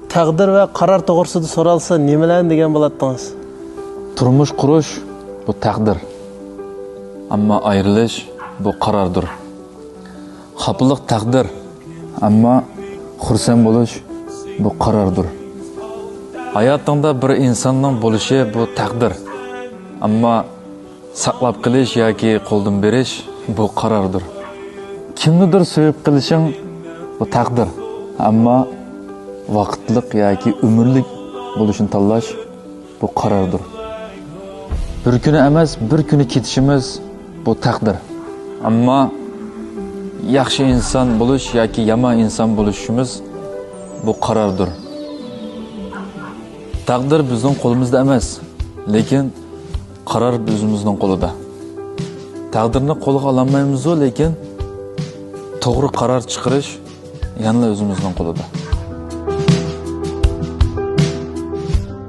Təqdir və qarar to'g'risida so'ralsa, nimalarni degan bo'lardingiz? Turmuş qurish bu taqdir. Ammo ayrilish bu qarordir. Xafalik taqdir, ammo xursand bo'lish bu qarordir. Hayotda bir insonning bo'lishi bu taqdir. Ammo saqlab qilish yoki qo'ldan berish bu qarordir. Kimnidir sevib qilishing bu taqdir. Ammo vaqtliq yoki umrlik bo'lishini tanlash bu qarordir. Bir kuni emas, bir kuni ketishimiz bu taqdir. Ammo yaxshi inson bo'lish yoki yomon inson bo'lishimiz bu qarordir. Taqdir bizning qo'limizda emas, lekin qaror bizimizning qo'lida. Taqdirni qo'lga ololmaymiz, lekin to'g'ri qaror chiqarish yana o'zimizning qo'lida.